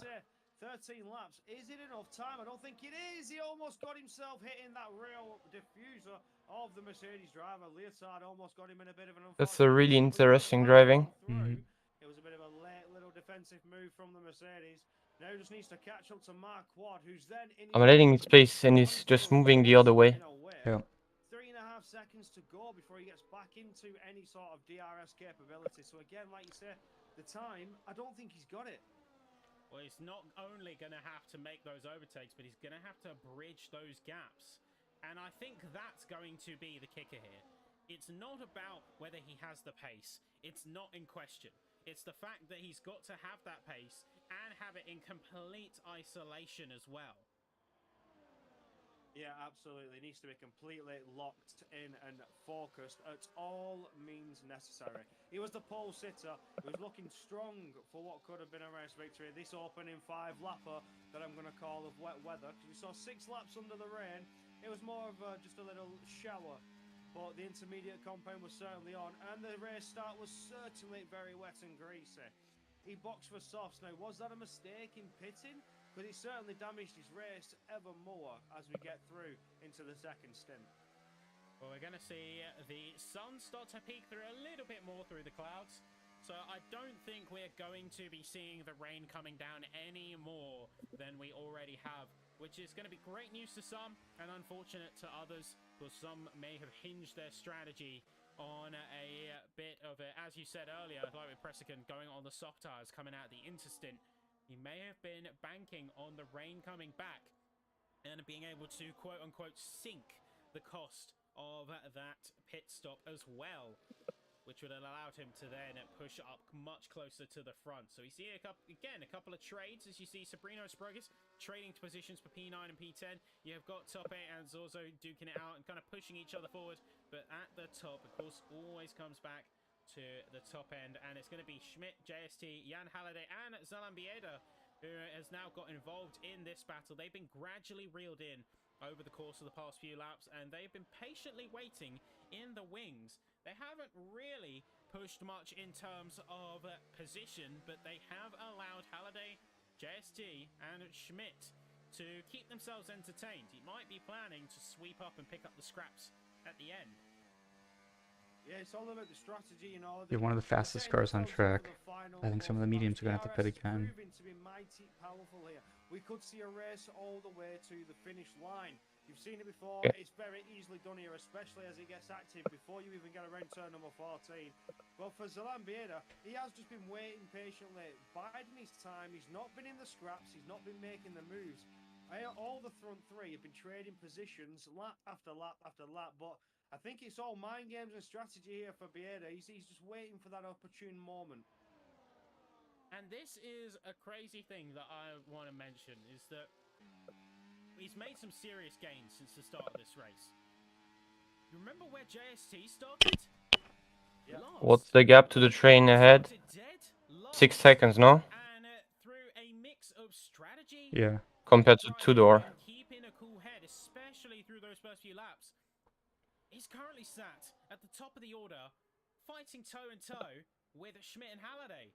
13 laps. Is it enough time? I don't think it is. He almost got himself hitting that real diffuser of the Mercedes driver. Leotard almost got him in a bit of an unfortunate... That's a really interesting driving. It was a bit of a late little defensive move from the Mercedes. Now just needs to catch up to Mark Wad, who's then in... I'm letting space and he's just moving the other way. Yeah. 3.5 seconds to go before he gets back into any sort of DRS capability. So again, like you say, the time, I don't think he's got it. Well, he's not only going to have to make those overtakes, but he's going to have to bridge those gaps. And I think that's going to be the kicker here. It's not about whether he has the pace. It's not in question. It's the fact that he's got to have that pace and have it in complete isolation as well. Yeah, absolutely. He needs to be completely locked in and focused at all means necessary. He was the pole sitter. He was looking strong for what could have been a race victory. This opening 5-lapper that I'm going to call of wet weather, because we saw 6 laps under the rain. It was more of just a little shower. But the intermediate compound was certainly on, and the race start was certainly very wet and greasy. He boxed for softs. Now, was that a mistake in pitting? Because it certainly damaged his race ever more as we get through into the second stint. Well, we're going to see the sun start to peek through a little bit more through the clouds. So I don't think we're going to be seeing the rain coming down any more than we already have, which is going to be great news to some and unfortunate to others, because some may have hinged their strategy on a bit of it. As you said earlier, like with Pressican going on the soft tires coming out of the interstint, he may have been banking on the rain coming back and being able to quote-unquote sink the cost of that pit stop as well, which would have allowed him to then push up much closer to the front. So we see a couple of trades, as you see Sabrino Sprugis trading to positions for P9 and P10. You've got Top 8 and Zorzo duking it out and kind of pushing each other forward, but at the top, of course, always comes back to the top end, and it's going to be Schmidt, JST, Jan Halliday, and Zalambieda who has now got involved in this battle. They've been gradually reeled in over the course of the past few laps, and they've been patiently waiting in the wings. They haven't really pushed much in terms of position, but they have allowed Halliday, JST, and Schmidt to keep themselves entertained. He might be planning to sweep up and pick up the scraps at the end. Yeah, it's all about the strategy, you know. You're one of the fastest cars on track. I think some of the mediums are going to have to pit again. Proving to be mighty powerful here. We could see a race all the way to the finish line. You've seen it before. It's very easily done here, especially as it gets active before you even get around turn number 14. But for Zalambieda, he has just been waiting patiently, biding his time. He's not been in the scraps. He's not been making the moves. All the front three have been trading positions lap after lap after lap, but I think it's all mind games and strategy here for Bieda. He's just waiting for that opportune moment. And this is a crazy thing that I want to mention, is that he's made some serious gains since the start of this race. You remember where JST started? Yeah. What's the gap to the train ahead? 6 seconds, no? And through a mix of strategy, Yeah. Compared to 2-door. keeping a cool head, especially through those first few laps, he's currently sat at the top of the order, fighting toe-and-toe with Schmidt and Halliday.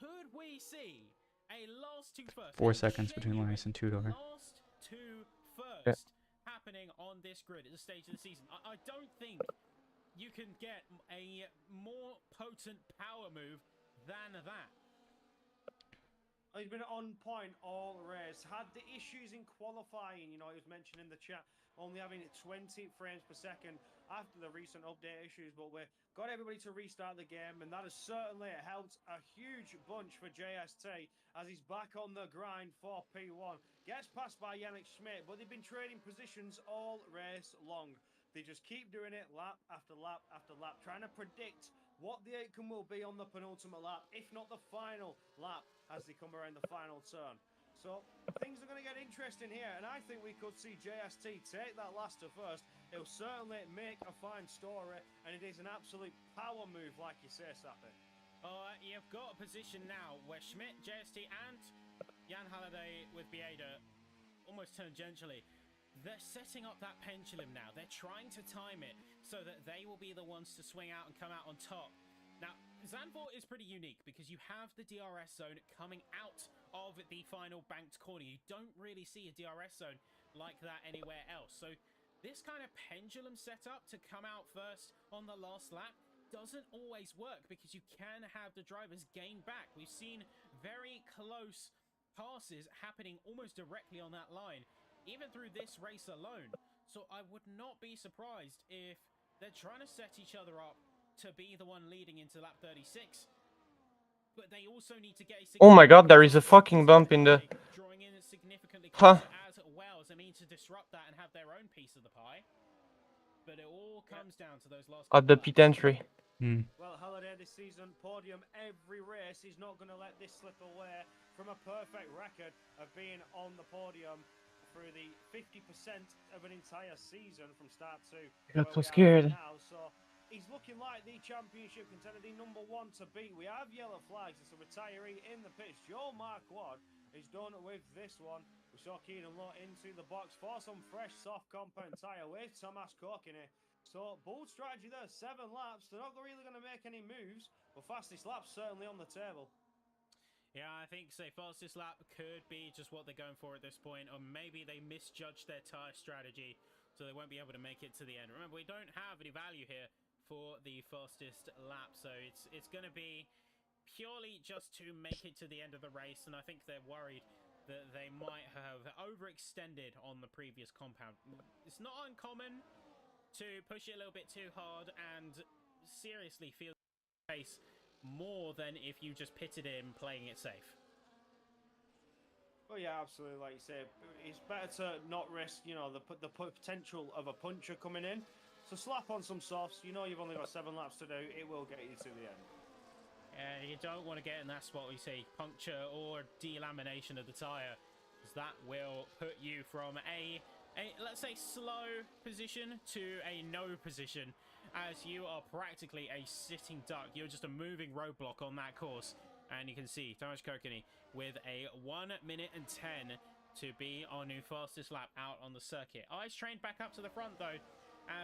Could we see a last two first? 4 seconds between last and 2-door. Last two first happening on this grid at this stage of the season. I don't think you can get a more potent power move than that. He's been on point all race. Had the issues in qualifying, you know, he was mentioned in the chat, only having 20 frames per second after the recent update issues, but we got everybody to restart the game, and that has certainly helped a huge bunch for JST as he's back on the grind for P1. Gets passed by Yannick Schmidt, but they've been trading positions all race long. They just keep doing it lap after lap after lap, trying to predict what the outcome will be on the penultimate lap, if not the final lap, as they come around the final turn. So things are going to get interesting here, and I think we could see JST take that last to first. It'll certainly make a fine story, and it is an absolute power move, like you say, Sappy. You've got a position now where Schmidt, JST, and Jan Halliday with Bieda almost tangentially. They're setting up that pendulum now. They're trying to time it so that they will be the ones to swing out and come out on top. Now, Zandvoort is pretty unique because you have the DRS zone coming out of the final banked corner. You don't really see a DRS zone like that anywhere else. So this kind of pendulum setup to come out first on the last lap doesn't always work because you can have the drivers gain back. We've seen very close passes happening almost directly on that line, even through this race alone. So I would not be surprised if they're trying to set each other up to be the one leading into lap 36. But they also need to get a Oh my god, there is a fucking bump in the... drawing in significantly closer as well, as I mean to disrupt that and have their own piece of the pie. But it all comes down to those last At the pit entry. Well, Halliday this season, podium every race. He's not going to let this slip away from a perfect record of being on the podium through the 50% of an entire season from start to I got where so we are right scared. now. So he's looking like the championship contender, the number one to beat. We have yellow flags. It's a retiree in the pitch. Joe Marquardt is done with this one. We saw Keanu load into the box for some fresh, soft compound tyre with Tomas Kokine. So, bold strategy there. 7 laps. They're not really going to make any moves, but fastest lap's certainly on the table. Yeah, I think, say, fastest lap could be just what they're going for at this point, or maybe they misjudged their tyre strategy, so they won't be able to make it to the end. Remember, we don't have any value here for the fastest lap, so it's going to be purely just to make it to the end of the race, and I think they're worried that they might have overextended on the previous compound. It's not uncommon to push it a little bit too hard and seriously feel the pace more than if you just pitted in playing it safe. Well, yeah, absolutely. Like you say, it's better to not risk, you know, the potential of a puncher coming in. So slap on some softs. You know you've only got 7 laps to do. It will get you to the end. You don't want to get in that spot where you see puncture or delamination of the tyre, because that will put you from a let's say slow position to a no position, as you are practically a sitting duck. You're just a moving roadblock on that course. And you can see Tomas Kokine with a 1 minute and 10 to be our new fastest lap out on the circuit. Eyes trained back up to the front though,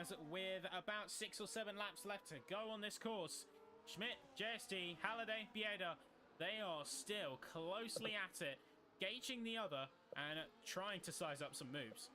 as with about 6 or 7 laps left to go on this course, Schmidt, JST, Halliday, Bieda, they are still closely at it, gauging the other and trying to size up some moves.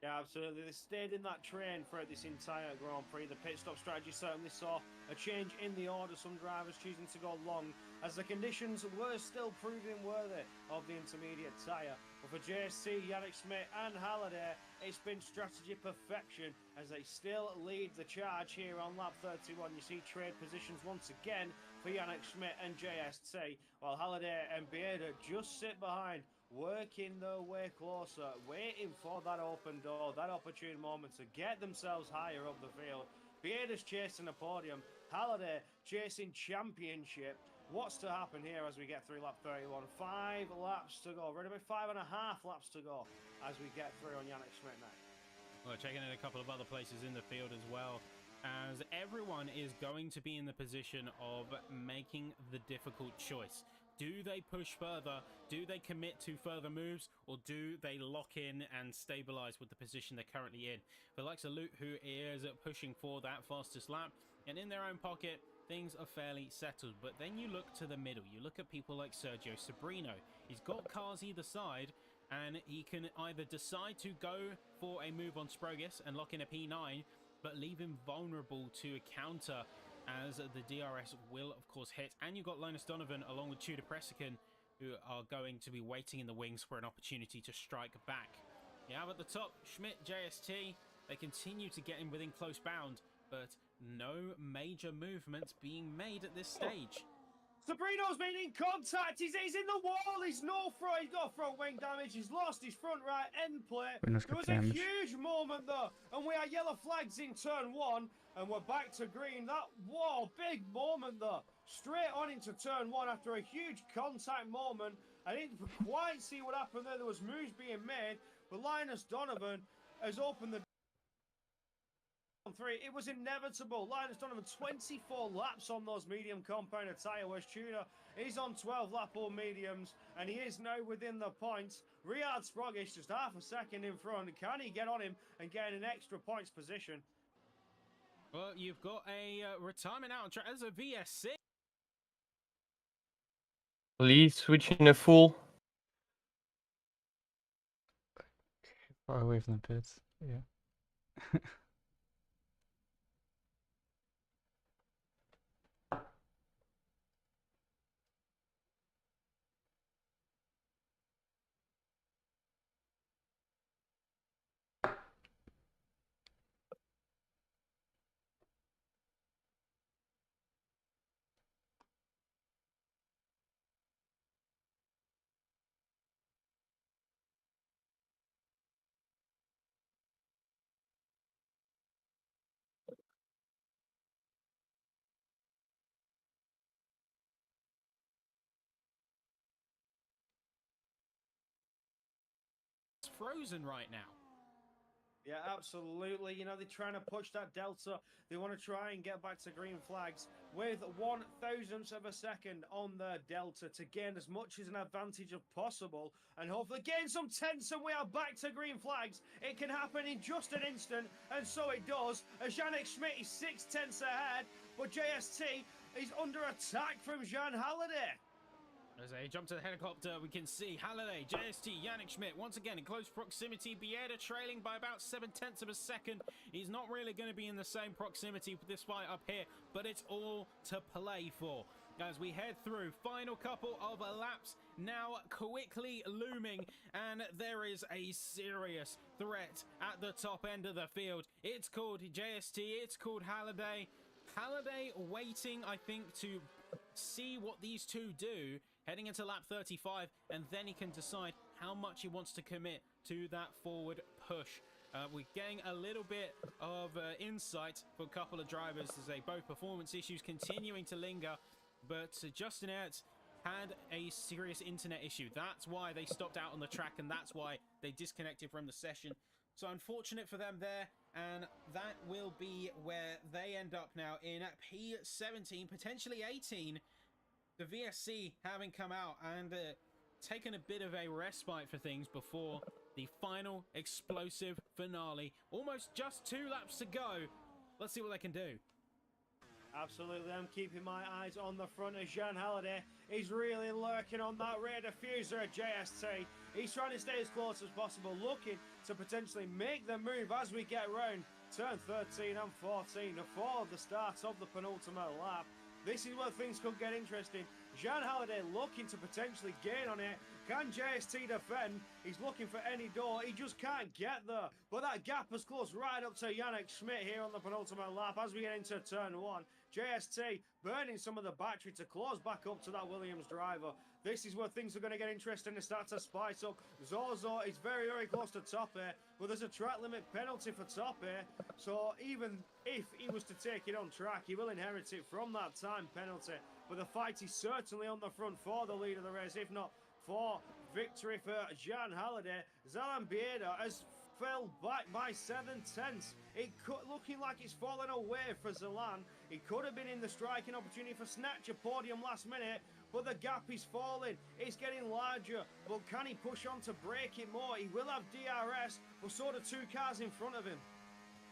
Yeah, absolutely. They stayed in that train throughout this entire Grand Prix. The pit stop strategy certainly saw a change in the order. Some drivers choosing to go long, as the conditions were still proving worthy of the intermediate tyre. But for JSC, Yannick Schmidt and Halliday, it's been strategy perfection as they still lead the charge here on lap 31. You see trade positions once again for Yannick Schmidt and JST, while Halliday and Bieda just sit behind, working their way closer, waiting for that open door, that opportune moment to get themselves higher up the field. Bieda's chasing a podium, Halliday chasing championship. What's to happen here as we get through lap 31? 5 laps to go, right about 5.5 laps to go as we get through on Yannick Schmidt now. Well, checking in a couple of other places in the field as well, as everyone is going to be in the position of making the difficult choice. Do they push further? Do they commit to further moves? Or do they lock in and stabilize with the position they're currently in? For the likes of Luke, who is pushing for that fastest lap, and in their own pocket, things are fairly settled. But then you look to the middle. You look at people like Sergio Sobrino. He's got cars either side, and he can either decide to go for a move on Sprogis and lock in a P9, but leave him vulnerable to a counter, as the DRS will, of course, hit. And you've got Linus Donovan along with Tudor Presican, who are going to be waiting in the wings for an opportunity to strike back. You have at the top Schmidt, JST. They continue to get in within close bound, but no major movements being made at this stage. Sabrino's been in contact. He's in the wall. He's got front wing damage. He's lost his front right end plate. There was a huge moment though, and we are yellow flags in turn 1, and we're back to green. That big moment though. Straight on into turn 1 after a huge contact moment. I didn't quite see what happened there. There was moves being made, but Linus Donovan has opened the 3. It was inevitable. Linus Donovan 24 laps on those medium compounded tyre, whereas Tudor is on 12 lap all mediums, and he is now within the points. Riyad Sprogis just half a second in front. Can he get on him and get an extra points position? Well, you've got a retirement out on track as a VSC. Please switch in a full. Far away from the pits. Yeah. frozen right now. Yeah, absolutely. You know, they're trying to push that delta. They want to try and get back to green flags with 1/1000th of a second on the delta to gain as much as an advantage as possible and hopefully gain some tenths, and we are back to green flags. It can happen in just an instant, and so it does. As Yannick Schmidt is 6/10ths ahead, but JST is under attack from Jean Halliday. As they jump to the helicopter, we can see Halliday, JST, Yannick Schmidt, once again in close proximity. Bieda trailing by about 7/10ths of a second. He's not really going to be in the same proximity for this fight up here, but it's all to play for. As we head through, final couple of laps now quickly looming, and there is a serious threat at the top end of the field. It's called JST, it's called Halliday. Halliday waiting, I think, to see what these two do heading into lap 35, and then he can decide how much he wants to commit to that forward push. We're getting a little bit of insight for a couple of drivers as they both performance issues continuing to linger, but Justin Ertz had a serious internet issue. That's why they stopped out on the track, and that's why they disconnected from the session. So unfortunate for them there, and that will be where they end up now in P17, potentially 18. The VSC having come out and taken a bit of a respite for things before the final explosive finale. Almost just 2 laps to go. Let's see what they can do. Absolutely, I'm keeping my eyes on the front as Jean Halliday is really lurking on that rear diffuser at JST. He's trying to stay as close as possible, looking to potentially make the move as we get round turn 13 and 14 before the start of the penultimate lap. This is where things could get interesting. Jean Halliday looking to potentially gain on it. Can JST defend? He's looking for any door. He just can't get there. But that gap has closed right up to Yannick Schmidt here on the penultimate lap as we get into turn 1. JST burning some of the battery to close back up to that Williams driver. This is where things are going to get interesting and start to spice up. Zozo is very, very close to top here, but there's a track limit penalty for top here. So even if he was to take it on track, he will inherit it from that time penalty. But the fight is certainly on the front for the lead of the race, if not for victory for Jean Halliday. Zalan Bieda has fell back by 7/10ths. Looking like it's fallen away for Zalan. He could have been in the striking opportunity for snatch a podium last minute, but the gap is falling. It's getting larger, but can he push on to break it more? He will have DRS, but so do 2 cars in front of him.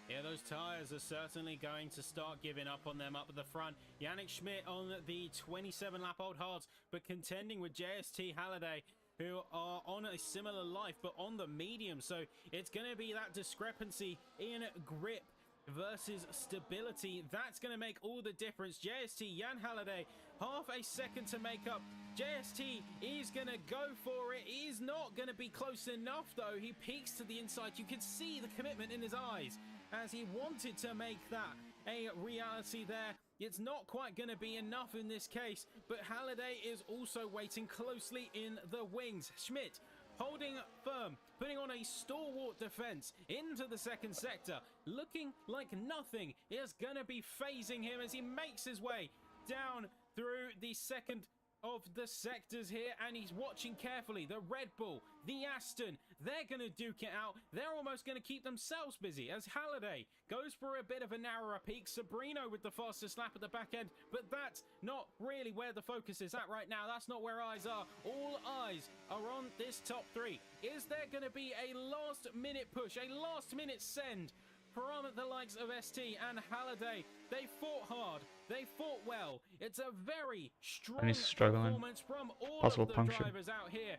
Yeah, those tyres are certainly going to start giving up on them up at the front. Yannick Schmidt on the 27-lap-old hards, but contending with JST Halliday, who are on a similar life, but on the medium. So it's going to be that discrepancy in grip versus stability. That's going to make all the difference. JST, Jan Halliday, half a second to make up. JST is going to go for it. He's not going to be close enough, though. He peeks to the inside. You can see the commitment in his eyes as he wanted to make that a reality there. It's not quite going to be enough in this case, but Halliday is also waiting closely in the wings. Schmidt holding firm, putting on a stalwart defense into the second sector, looking like nothing is going to be phasing him as he makes his way down through the second of the sectors here, and he's watching carefully. The Red Bull, the Aston, they're going to duke it out. They're almost going to keep themselves busy as Halliday goes for a bit of a narrower peak. Sabrino with the fastest lap at the back end, but that's not really where the focus is at right now. That's not where eyes are. All eyes are on this top 3. Is there going to be a last-minute push, a last-minute send from the likes of ST and Halliday? They fought hard. They fought well. It's a very strong performance from all of the drivers out here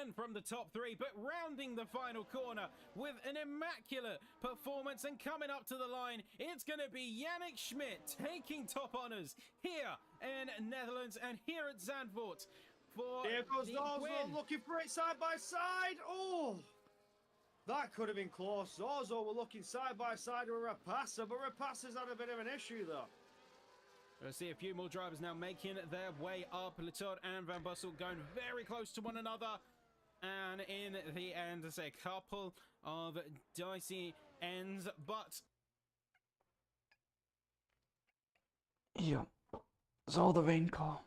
and from the top 3, but rounding the final corner with an immaculate performance and coming up to the line, it's going to be Yannick Schmidt taking top honours here in Netherlands and here at Zandvoort for Here goes the Zozo win. looking for it side by side. Oh! That could have been close. Zozo were looking side by side with Rapassa, but Rapassa's had a bit of an issue though. We'll see a few more drivers now making their way up. Latour and Van Bussel going very close to one another. And in the end, there's a couple of dicey ends, but... Ja, zal de win komen.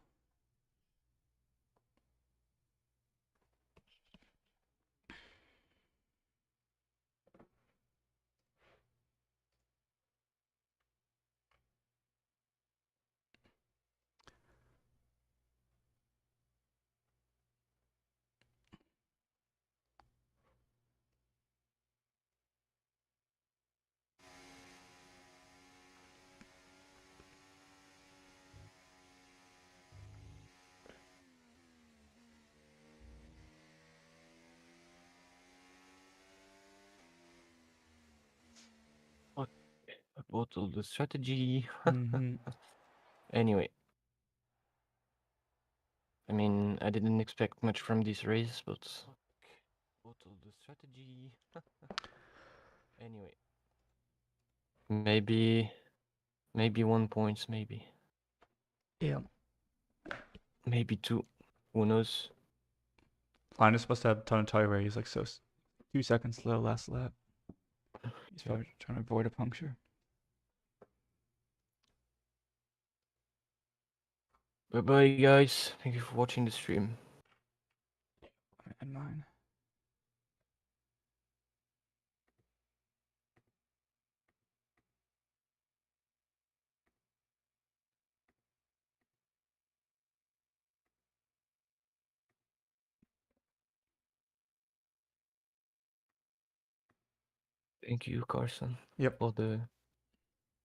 bottle the strategy. Mm-hmm. Anyway. I mean, I didn't expect much from this race, but bottle the strategy. Anyway. Maybe 1 point, maybe. Yeah. Maybe 2. Who knows? Linus supposed to have a ton of tire where he's like 2 seconds slow last lap. He's probably trying to avoid a puncture. Bye bye guys. Thank you for watching the stream. And mine. Thank you, Carson. Yep. For the